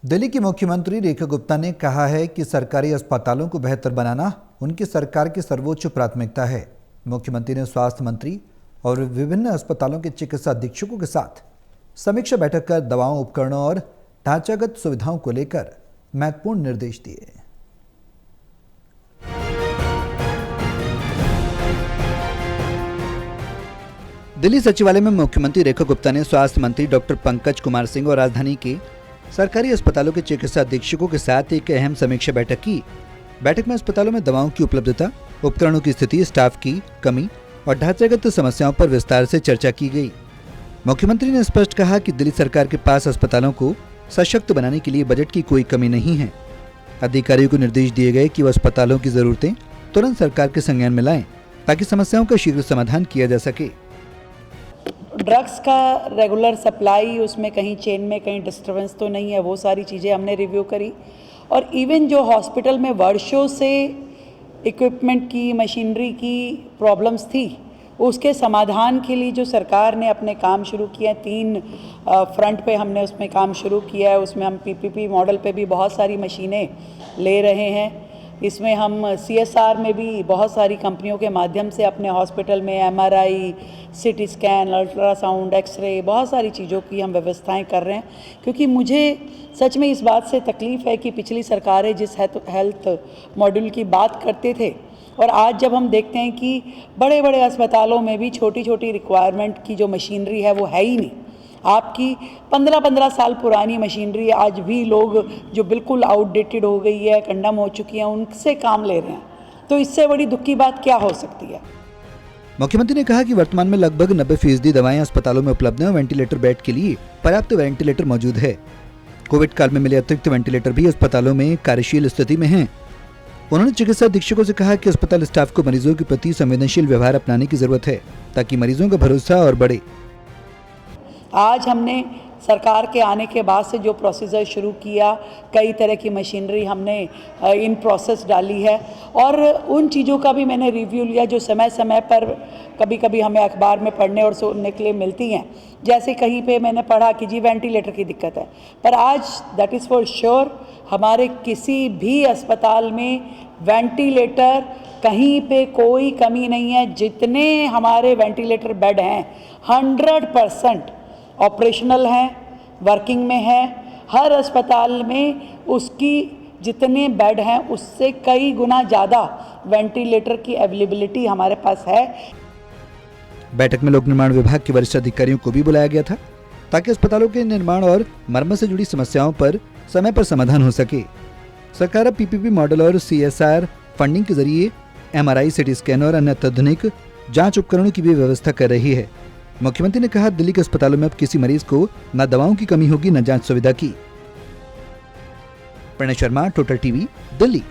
दिल्ली की मुख्यमंत्री रेखा गुप्ता ने कहा है कि सरकारी अस्पतालों को बेहतर बनाना उनकी सरकार की सर्वोच्च प्राथमिकता है। मुख्यमंत्री ने स्वास्थ्य मंत्री और विभिन्न अस्पतालों के चिकित्सा अधीक्षकों के साथ समीक्षा बैठक कर दवाओं, उपकरणों और ढांचागत सुविधाओं को लेकर महत्वपूर्ण निर्देश दिए। दिल्ली सचिवालय में मुख्यमंत्री रेखा गुप्ता ने स्वास्थ्य मंत्री डॉक्टर पंकज कुमार सिंह और राजधानी के सरकारी अस्पतालों के चिकित्सा अधीक्षकों के साथ एक अहम समीक्षा बैठक की। बैठक में अस्पतालों में दवाओं की उपलब्धता, उपकरणों की स्थिति, स्टाफ की कमी और ढांचागत समस्याओं पर विस्तार से चर्चा की गई। मुख्यमंत्री ने स्पष्ट कहा कि दिल्ली सरकार के पास अस्पतालों को सशक्त बनाने के लिए बजट की कोई कमी नहीं है। अधिकारियों को निर्देश दिए गए कि वह अस्पतालों की जरूरतें तुरंत सरकार के संज्ञान में लाएं ताकि समस्याओं का शीघ्र समाधान किया जा सके। ड्रग्स का रेगुलर सप्लाई, उसमें कहीं चेन में कहीं डिस्टर्बेंस तो नहीं है, वो सारी चीज़ें हमने रिव्यू करी। और इवन जो हॉस्पिटल में वर्षों से इक्विपमेंट की, मशीनरी की प्रॉब्लम्स थी, उसके समाधान के लिए जो सरकार ने अपने काम शुरू किए, 3 फ्रंट पे हमने उसमें काम शुरू किया है। उसमें हम पीपीपी मॉडल पे भी बहुत सारी मशीनें ले रहे हैं। इसमें हम CSR में भी बहुत सारी कंपनियों के माध्यम से अपने हॉस्पिटल में MRI, CT scan, ultrasound, x ray, बहुत सारी चीज़ों की हम व्यवस्थाएं कर रहे हैं। क्योंकि मुझे सच में इस बात से तकलीफ़ है कि पिछली सरकारें जिस हेल्थ मॉड्यूल की बात करते थे और आज जब हम देखते हैं कि बड़े बड़े अस्पतालों में भी छोटी छोटी रिक्वायरमेंट की जो मशीनरी है वो है ही नहीं। आपकी 15-15 साल पुरानी मशीनरी आज भी लोग जो बिल्कुल आउटडेटेड हो गई है, कंडम हो चुकी है, उनसे काम ले रहे हैं। तो इससे बड़ी दुख की बात क्या हो सकती है। मुख्यमंत्री ने कहा कि वर्तमान में लगभग 90% दवाएं अस्पतालों में उपलब्ध हैं और वेंटिलेटर बेड के लिए पर्याप्त वेंटिलेटर मौजूद है। कोविड काल में मिले अतिरिक्त वेंटिलेटर भी अस्पतालों में कार्यशील स्थिति में हैं। उन्होंने चिकित्सा अधीक्षकों से कहा कि अस्पताल स्टाफ को मरीजों के प्रति संवेदनशील व्यवहार अपनाने की जरूरत है ताकि मरीजों का भरोसा और बढ़े। आज हमने सरकार के आने के बाद से जो प्रोसीजर शुरू किया, कई तरह की मशीनरी हमने इन प्रोसेस डाली है और उन चीज़ों का भी मैंने रिव्यू लिया जो समय समय पर कभी कभी हमें अखबार में पढ़ने और सुनने के लिए मिलती हैं। जैसे कहीं पे मैंने पढ़ा कि जी वेंटिलेटर की दिक्कत है, पर आज दैट इज़ फॉर श्योर हमारे किसी भी अस्पताल में वेंटिलेटर कहीं पे कोई कमी नहीं है। जितने हमारे वेंटिलेटर बेड हैं 100% ऑपरेशनल हैं, वर्किंग में है। हर अस्पताल में उसकी जितने बेड हैं उससे कई गुना ज़्यादा वेंटिलेटर की अवेलेबिलिटी हमारे पास है। बैठक में लोक निर्माण विभाग के वरिष्ठ अधिकारियों को भी बुलाया गया था ताकि अस्पतालों के निर्माण और मरम्मत से जुड़ी समस्याओं पर समय पर समाधान हो सके। सरकार अब PPP मॉडल और CSR फंडिंग के जरिए MRI, CT स्कैन और अन्य अत्याधुनिक जांच उपकरणों की भी व्यवस्था कर रही है। मुख्यमंत्री ने कहा दिल्ली के अस्पतालों में अब किसी मरीज को न दवाओं की कमी होगी न जांच सुविधा की। Pranay Sharma, total TV, Delhi.